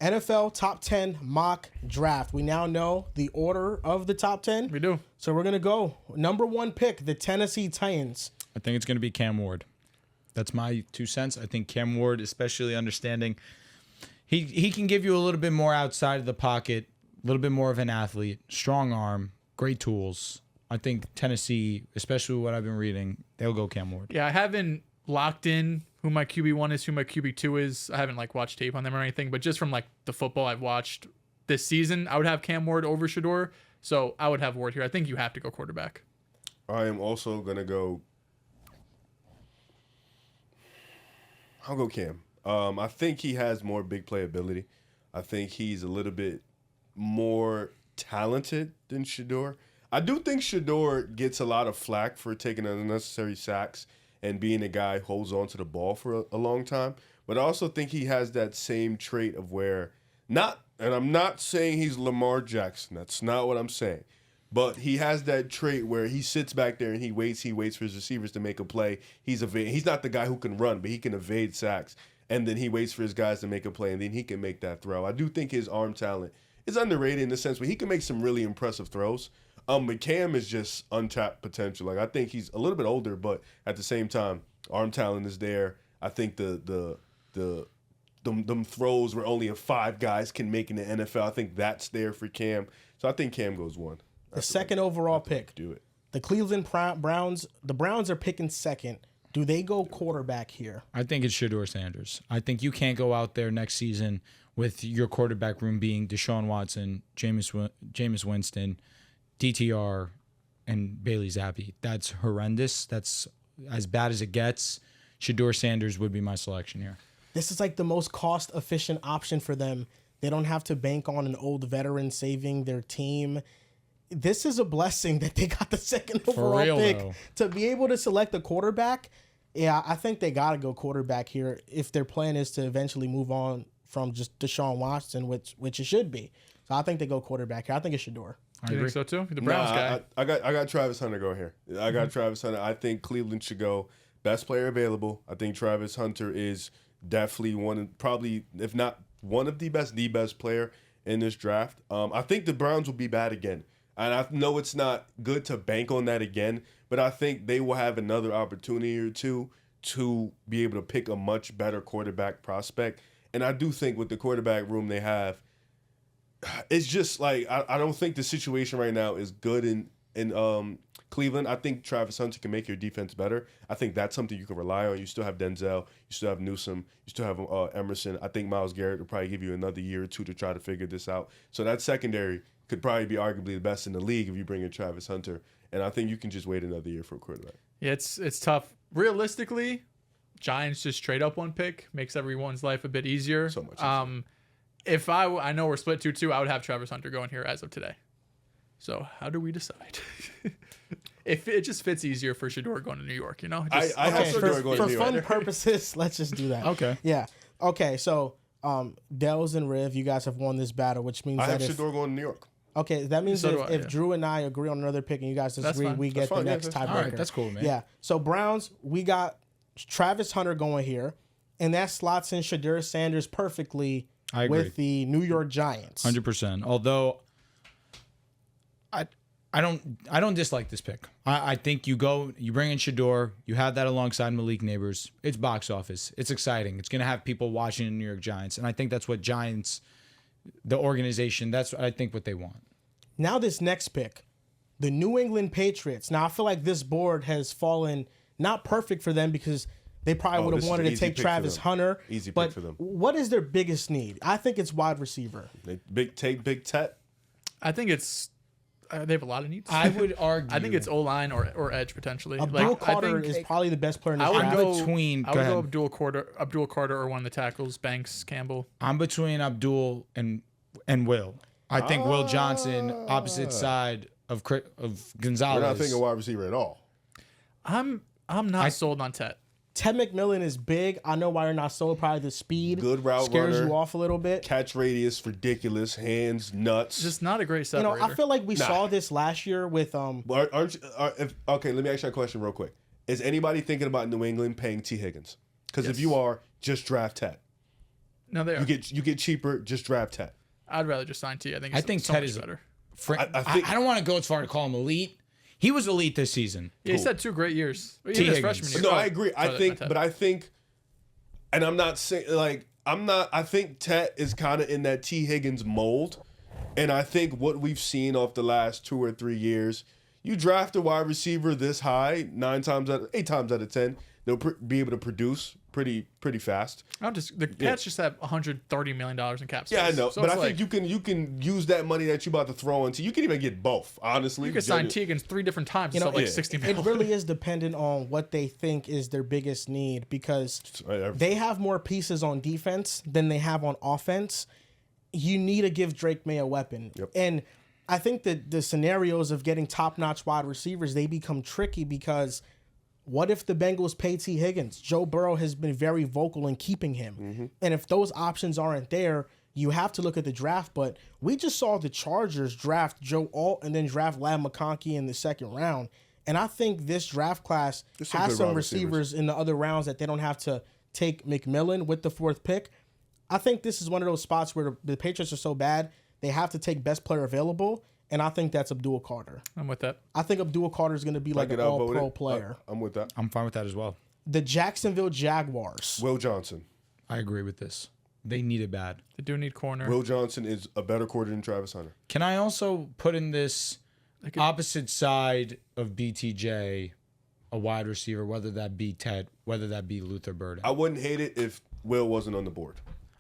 NFL top 10 mock draft. We now know the order of the top 10. We do. So we're going to go. Number 1 pick, the Tennessee Titans. I think it's going to be Cam Ward. That's my 2 cents. I think Cam Ward, especially understanding, he can give you a little bit more outside of the pocket, a little bit more of an athlete, strong arm, great tools. I think Tennessee, especially what I've been reading, they'll go Cam Ward. Yeah, I haven't locked in who my QB1 is, who my QB2 is. I haven't watched tape on them or anything, but just from the football I've watched this season, I would have Cam Ward over Shedeur. So I would have Ward here. I think you have to go quarterback. I am also going to go. I'll go Cam. I think he has more big play ability. I think he's a little bit more talented than Shedeur. I do think Shedeur gets a lot of flack for taking unnecessary sacks and being a guy who holds on to the ball for a long time. But I also think he has that same trait of where and I'm not saying he's Lamar Jackson. That's not what I'm saying. But he has that trait where he sits back there and he waits for his receivers to make a play. He's not the guy who can run, but he can evade sacks. And then he waits for his guys to make a play, and then he can make that throw. I do think his arm talent is underrated in the sense where he can make some really impressive throws. But Cam is just untapped potential. I think he's a little bit older, but at the same time, arm talent is there. I think them throws where only 5 guys can make in the NFL, I think that's there for Cam. So I think Cam goes 1. The second overall pick. Do it. The Cleveland Browns. The Browns are picking second. Do they go quarterback here? I think it's Shedeur Sanders. I think you can't go out there next season with your quarterback room being Deshaun Watson, Jameis Winston, DTR, and Bailey Zappi. That's horrendous. That's as bad as it gets. Shedeur Sanders would be my selection here. This is the most cost-efficient option for them. They don't have to bank on an old veteran saving their team. This is a blessing that they got the second overall pick to be able to select a quarterback. Yeah, I think they got to go quarterback here if their plan is to eventually move on from just Deshaun Watson, which it should be. So I think they go quarterback here. I think it's Shedeur. I think so too. The Browns guy. I got Travis Hunter going here. I got Travis Hunter. I think Cleveland should go best player available. I think Travis Hunter is definitely probably, if not one of the best player in this draft. I think the Browns will be bad again. And I know it's not good to bank on that again, but I think they will have another opportunity or two to be able to pick a much better quarterback prospect. And I do think with the quarterback room they have, it's just I don't think the situation right now is good in Cleveland. I think Travis Hunter can make your defense better. I think that's something you can rely on. You still have Denzel. You still have Newsome. You still have Emerson. I think Myles Garrett will probably give you another year or 2 to try to figure this out. So that secondary could probably be arguably the best in the league if you bring in Travis Hunter. And I think you can just wait another year for a quarterback. Yeah, it's tough. Realistically, Giants just trade up 1 pick, makes everyone's life a bit easier. So much easier. If I know we're split 2-2, I would have Travis Hunter going here as of today. So how do we decide? If it just fits easier for Shedeur going to New York, I have Shedeur going to New York. For fun purposes, let's just do that. Okay. Yeah. Okay, so Dells and Riv, you guys have won this battle, which means I have Shedeur going to New York. Okay, that means So if Drew and I agree on another pick and you guys disagree, we get the next tiebreaker. All right, that's cool, man. Yeah. So Browns, we got Travis Hunter going here, and that slots in Shedeur Sanders perfectly with the New York Giants. 100%. Although I don't dislike this pick. I think you bring in Shedeur, you have that alongside Malik Neighbors. It's box office. It's exciting. It's going to have people watching the New York Giants, and I think that's what Giants, the organization, that's I think what they want. Now this next pick, the New England Patriots. Now I feel like this board has fallen not perfect for them because they probably would have wanted to take Travis Hunter. Easy pick for them. What is their biggest need? I think it's wide receiver. Take Big Tet. I think it's they have a lot of needs. I would argue. I think it's O-line or edge potentially. Abdul Carter is probably the best player in the draft. I would go Abdul Carter or one of the tackles, Banks, Campbell. I'm between Abdul and Will. I think Will Johnson, opposite side of Gonzalez. We're not thinking wide receiver at all. I'm not sold on Tet. Ted McMillan is big. I know why you're not sold. Probably the speed. Good route scares runner, you off a little bit. Catch radius, ridiculous. Hands, nuts. Just not a great separator. I feel like we saw this last year with Okay, let me ask you a question real quick. Is anybody thinking about New England paying T. Higgins? Because if you are, just draft Ted. No, they are. You get cheaper. Just draft Tet. I'd rather just sign T. I think so Ted much is better. I don't want to go as far to call him elite. He was elite this season. Yeah, he's had 2 great years. T. Even his Higgins. freshman year. No, I agree. I think, and I'm not saying I think Tet is kind of in that T. Higgins mold, and I think what we've seen off the last 2 or 3 years, you draft a wide receiver this high 8 times out of 10, they'll be able to produce pretty fast. The Pats just have $130 million in cap space. Yeah, I know, So but I like, think you can use that money that you're about to throw into. You can even get both. Honestly, you could sign T. Higgins 3 different times. And sell like $60 million. It really is dependent on what they think is their biggest need, because they have more pieces on defense than they have on offense. You need to give Drake May a weapon. Yep. And I think that the scenarios of getting top-notch wide receivers, they become tricky because what if the Bengals pay T. Higgins? Joe Burrow has been very vocal in keeping him. Mm-hmm. And if those options aren't there, you have to look at the draft. But we just saw the Chargers draft Joe Alt and then draft Ladd McConkey in the 2nd round. And I think this draft class has some receivers in the other rounds that they don't have to take McMillan with the 4th pick. I think this is one of those spots where the Patriots are so bad, they have to take best player available. And I think that's Abdul Carter. I'm with that. I think Abdul Carter is going to be like an all-pro player. I'm with that. I'm fine with that as well. The Jacksonville Jaguars. Will Johnson. I agree with this. They need it bad. They do need corner. Will Johnson is a better quarter than Travis Hunter. Can I also put in this opposite side of BTJ a wide receiver, whether that be Ted, whether that be Luther Burden? I wouldn't hate it if Will wasn't on the board.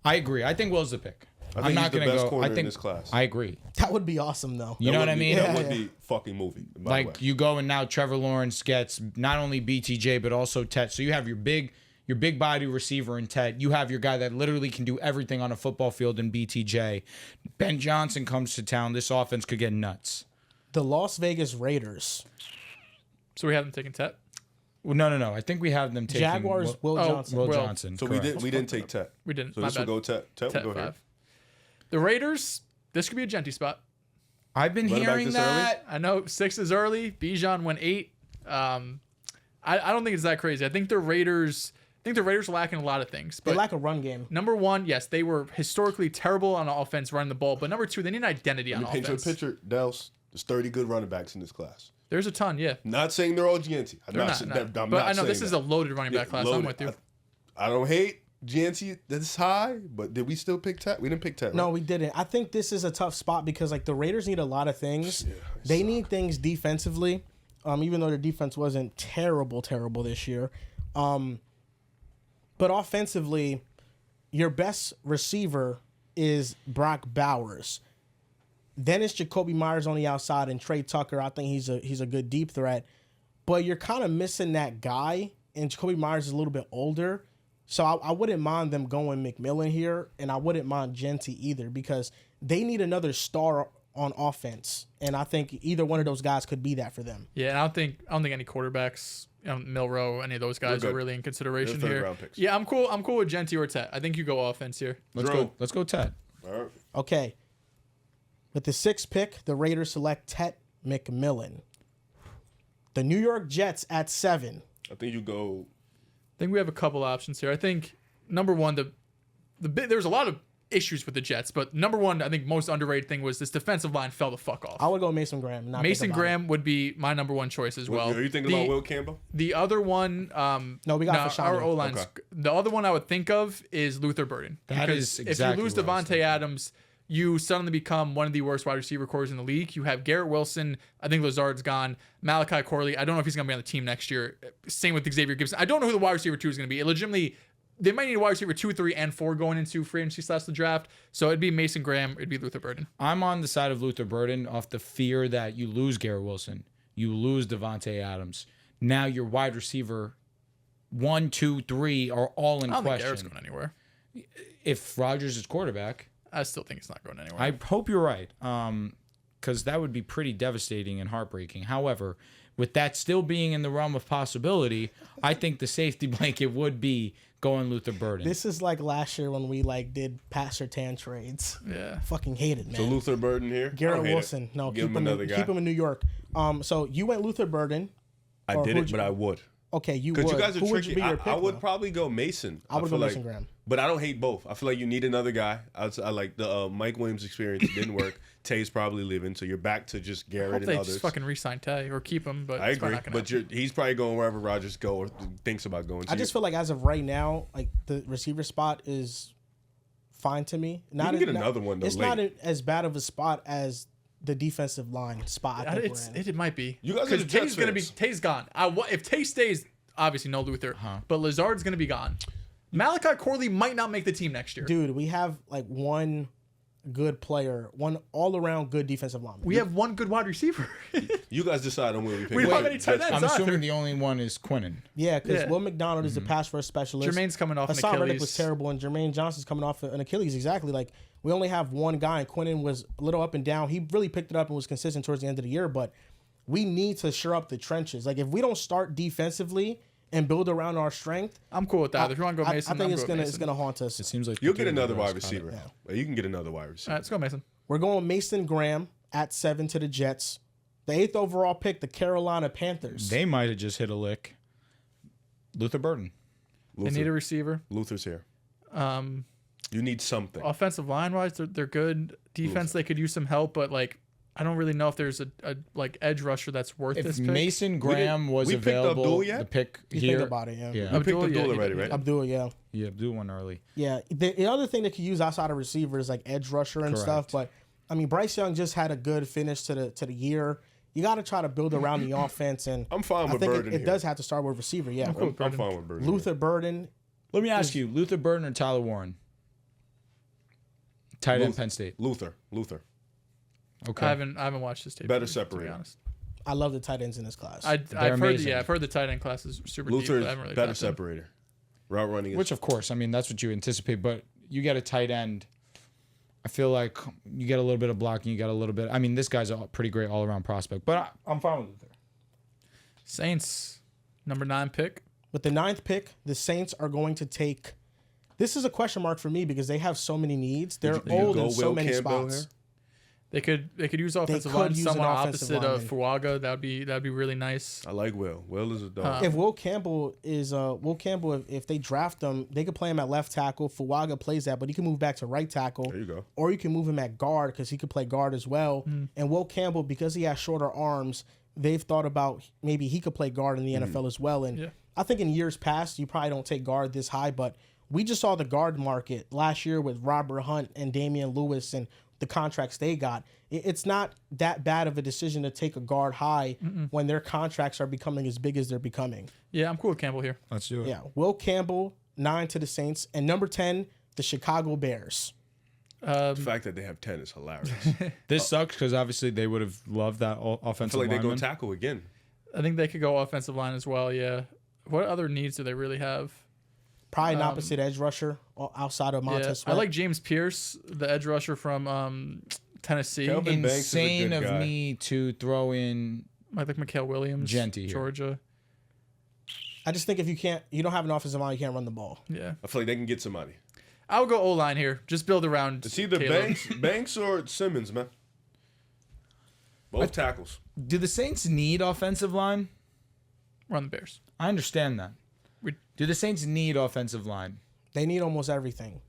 I agree. I think Will's the pick. I think he's the best corner in this class. I agree. That would be awesome, though. You know what I mean? That would be fucking movie. Like you go and now Trevor Lawrence gets not only BTJ but also Tet. So you have your big body receiver in Tet. You have your guy that literally can do everything on a football field in BTJ. Ben Johnson comes to town. This offense could get nuts. The Las Vegas Raiders. So we haven't taken Tet? Well, no. I think we have them taking Jaguars. Will Johnson. Will Johnson. So correct. we didn't take Tet. We didn't. So this will go Tet. Tet will go 5. here. The Raiders, this could be a Genty spot. I've been hearing that. I know 6 is early. Bijan went 8. I don't think it's that crazy. I think the Raiders lacking a lot of things. But They lack a run game. number 1, yes, they were historically terrible on offense running the ball. But number 2, they need an identity on Paint you a offense. picture, Dels. There's 30 good running backs in this class. There's a ton, yeah. Not saying they're all GNT. But I know this is a loaded running back class. Loaded. I'm with you. I don't hate GNT this high, but did we still pick Tet? We didn't pick Tet. No, right? we didn't. I think this is a tough spot because like the Raiders need a lot of things. They need things defensively, even though their defense wasn't terrible this year. But offensively, your best receiver is Brock Bowers. Then it's Jacoby Myers on the outside and Trey Tucker. I think he's a good deep threat. But you're kind of missing that guy, and Jacoby Myers is a little bit older. So I wouldn't mind them going McMillan here, and I wouldn't mind Genty either because they need another star on offense, and I think either one of those guys could be that for them. Yeah, and I don't think any quarterbacks, Milrow, any of those guys are really in consideration here. Yeah, I'm cool. I'm cool with Genty or Tet. I think you go offense here. Let's go Tet. All right. Okay. With the 6th pick, the Raiders select Tet McMillan. The New York Jets at 7. I think you go. I think we have a couple options here. I think number 1, there's a lot of issues with the Jets, but number 1, I think most underrated thing was this defensive line fell the fuck off. I would go Mason Graham. Mason Graham would be my number 1 choice as well. Are you thinking about Will Campbell? The other one, no, we got our O-line's. Okay. The other one I would think of is Luther Burden. That is exactly if you lose what I was Devontae Adams, you suddenly become one of the worst wide receiver cores in the league. You have Garrett Wilson. I think Lazard's gone. Malachi Corley. I don't know if he's going to be on the team next year. Same with Xavier Gibson. I don't know who the wide receiver 2 is going to be. It legitimately, they might need a wide receiver 2, 3, and 4 going into free agency / the draft. So it'd be Mason Graham. It'd be Luther Burden. I'm on the side of Luther Burden off the fear that you lose Garrett Wilson. You lose Devontae Adams. Now your wide receiver 1, 2, 3 are all in I don't think question. Garrett's going anywhere. If Rodgers is quarterback, I still think it's not going anywhere. I hope you're right, because that would be pretty devastating and heartbreaking. However, with that still being in the realm of possibility, I think the safety blanket would be going Luther Burden. This is like last year when we did Pat Surtain trades. Yeah. Fucking hated, man. So Luther Burden here. Garrett Wilson. No, keep him in New York. So you went Luther Burden. I did it, but I would. Okay, you would. Because you guys are Who would tricky. be your pick, I would though? probably go Mason. I would feel go Mason Graham. But I don't hate both. I feel like you need another guy. I like the Mike Williams experience. It didn't work. Tay's probably leaving, so you're back to just I Garrett hope and they others. just fucking re-sign Tay or keep him. But I it's probably agree, not gonna but he's probably going wherever Rodgers go or thinks about going. So I just feel like as of right now, like the receiver spot is fine to me. can get another one, though, It's late. not as bad of a spot as the defensive line spot. I think we're in. It might be. You guys are the Because Jets Tay's gonna be fans. Tay's gone. If Tay stays, obviously no Luther, but Lazard's gonna be gone. Malachi Corley might not make the team next year. Dude, we have like one good player, one all-around good defensive lineman. We have one good wide receiver. You guys decide on where we pick. We don't have Wait, any tight Jets- ends. I'm either. assuming the only one is Quinnen. Yeah, because Yeah. Will McDonald is the pass rush specialist. Jermaine's coming off an Hassan Reddick Achilles. was terrible, and Jermaine Johnson's coming off an Achilles. Exactly. Like, we only have one guy, and Quinnen was a little up and down. He really picked it up and was consistent towards the end of the year, but we need to shore up the trenches. Like, if we don't start defensively and build around our strength, I'm cool with that. If you want to go Mason, I think I'm it's good with gonna Mason. it's gonna haunt us. It seems like You'll the get two of another you wide guys got it. receiver. You can get another wide All receiver. right, let's go Mason. We're going Mason Graham at 7 to the Jets. The 8th overall pick, the Carolina Panthers. They might have just hit a lick. Luther Burden. They need a receiver. Luther's here. Um, You need something. offensive line wise, they're good. Defense, they could use some help, but like I don't really know if there's a like edge rusher that's worth If this pick. Mason Graham was we picked available, Abdul yet? the pick you here. think about it, yeah. Yeah, We picked Abdul, Abdul yeah, already, he- right? Abdul, yeah. yeah, do one early. Yeah, the other thing they could use outside of receiver is like edge rusher and stuff. But I mean, Bryce Young just had a good finish to the year. You got to try to build around the offense, and I'm fine I with think Burden it here. does have to start with receiver. Yeah, I'm fine with Burden. Luther Burden. Let me ask you, Luther Burden or Tyler Warren? Tight end Penn State. Luther. Okay. I haven't watched this tape. Better to be separator. honest. I love the tight ends in this class. I've amazing. heard the tight end class is super Luther deep. But I is haven't really better dived in. separator. Route running is Which, of course, I mean, that's what you anticipate. But you get a tight end. I feel like you get a little bit of blocking. You got a little bit. I mean, this guy's a pretty great all-around prospect. But I'm fine with Luther. Saints, number 9 pick. With the 9th pick, the Saints are going to take. This is a question mark for me because they have so many needs. They're you old go in so Will many Campbell spots. here? They could use offensive could line, use an someone offensive opposite of lineman. Fuaga. That'd be really nice. I like Will. Will is a dog. If Will Campbell is if they draft him, they could play him at left tackle. Fuaga plays that, but he can move back to right tackle. There you go. Or you can move him at guard because he could play guard as well. And Will Campbell, because he has shorter arms, they've thought about maybe he could play guard in the NFL as well. And Yeah. I think in years past, you probably don't take guard this high, but we just saw the guard market last year with Robert Hunt and Damian Lewis and the contracts they got. It's not that bad of a decision to take a guard high when their contracts are becoming as big as they're becoming. Yeah, I'm cool with Campbell here. Let's do it. Yeah, Will Campbell, 9 to the Saints, and number 10, the Chicago Bears. The fact that they have 10 is hilarious. I This sucks because obviously they would have loved that offensive feel like they go lineman. tackle again. I think they could go offensive line as well. Yeah. What other needs do they really have? Probably an opposite edge rusher outside of Montez Yeah, Sweat. I like James Pierce, the edge rusher from Tennessee. Kelvin Banks is a Insane good of guy. me to throw in. I like Mikael Williams, Genty here. Georgia. I just think if you don't have an offensive line, you can't run the ball. Yeah, I feel like they can get somebody. I'll go O line here. Just build around. It's either Caleb. Banks or Simmons, man. Both tackles. Do the Saints need offensive line? Run the Bears. I understand that. We- Do the Saints need offensive line? They need almost everything.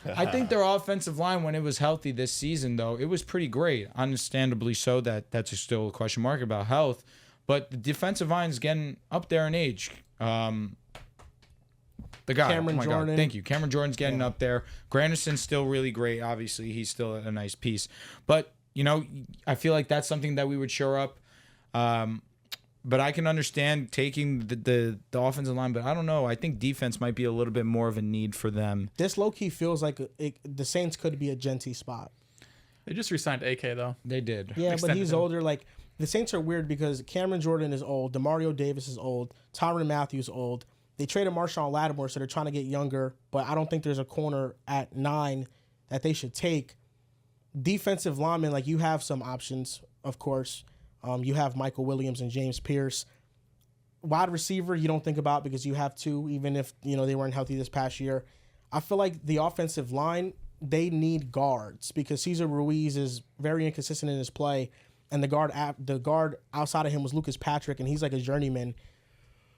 I think their offensive line, when it was healthy this season, though, it was pretty great. Understandably so, that's still a question mark about health. But the defensive line is getting up there in age. The guy, Cameron oh my Jordan. God, thank you. Cameron Jordan's getting up there. Granderson's still really great. Obviously, he's still a nice piece. But, I feel like that's something that we would shore up. But I can understand taking the offensive line, but I don't know. I think defense might be a little bit more of a need for them. This low key feels like the Saints could be a Genty spot. They just re-signed AK though. They did. Yeah, but Extended he's him. older. Like the Saints are weird because Cameron Jordan is old, Demario Davis is old, Tyrann Mathieu is old. They traded Marshawn Lattimore, so they're trying to get younger. But I don't think there's a corner at 9 that they should take. Defensive linemen, like you have some options, of course. You have Michael Williams and James Pierce. Wide receiver, you don't think about because you have 2, even if they weren't healthy this past year. I feel like the offensive line, they need guards because Cesar Ruiz is very inconsistent in his play, and the guard outside of him was Lucas Patrick, and he's like a journeyman.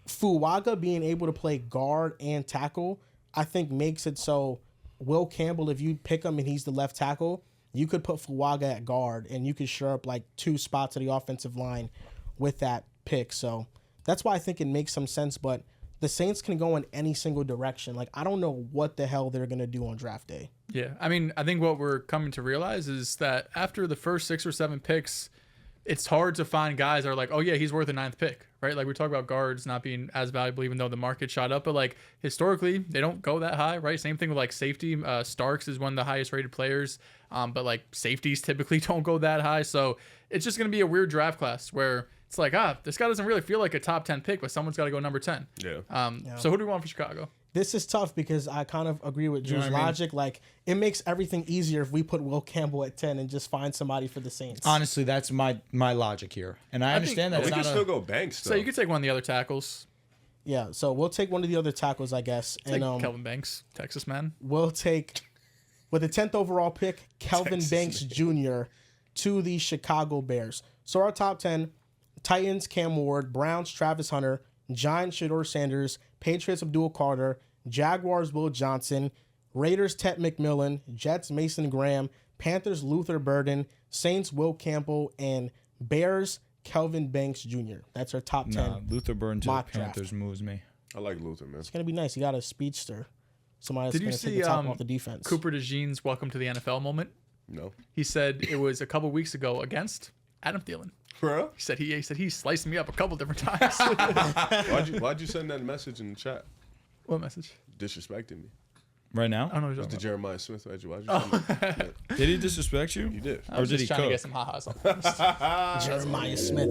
Fuaga being able to play guard and tackle, I think makes it so Will Campbell, if you pick him and he's the left tackle, you could put Fuaga at guard and you could shore up like 2 spots of the offensive line with that pick. So that's why I think it makes some sense. But the Saints can go in any single direction. Like, I don't know what the hell they're going to do on draft day. Yeah. I mean, I think what we're coming to realize is that after the first 6 or 7 picks, it's hard to find guys that are like, oh, yeah, he's worth a 9th pick, right? Like, we talk about guards not being as valuable, even though the market shot up. But, like, historically, they don't go that high, right? Same thing with, like, safety. Starks is one of the highest rated players. But, like, safeties typically don't go that high. So it's just going to be a weird draft class where it's like, this guy doesn't really feel like a top 10 pick, but someone's got to go number 10. Yeah. So who do we want for Chicago? This is tough because I kind of agree with Drew's logic. Like, it makes everything easier if we put Will Campbell at 10 and just find somebody for the Saints. Honestly, that's my logic here. And I understand that we can still go Banks, though. So you could take one of the other tackles. Yeah, so we'll take one of the other tackles, I guess. Take Kelvin Banks, Texas man. We'll take, with the 10th overall pick, Kelvin Banks Jr. to the Chicago Bears. So our top 10, Titans, Cam Ward, Browns, Travis Hunter, Giants, Shedeur Sanders, Patriots, Abdul Carter, Jaguars, Will Johnson, Raiders, Ted McMillan, Jets, Mason Graham, Panthers, Luther Burden, Saints, Will Campbell, and Bears, Kelvin Banks Jr. That's our top 10. Luther Burden to the Panthers draft. moves me. I like Luther, man. It's going to be nice. He got a speedster. Somebody that's Did you going to take see the top off the defense. Cooper DeJean's welcome to the NFL moment? No. He said it was a couple weeks ago against Adam Thielen. Bro? He said he sliced me up a couple different times. Why'd you send that message in the chat? What message? Disrespecting me. Right now? I don't know what you're It's the talking Jeremiah Smith. Why'd you send that? Did he disrespect you? You did. about. I was Or did just he trying to cook? get some ha-has off. Jeremiah Smith.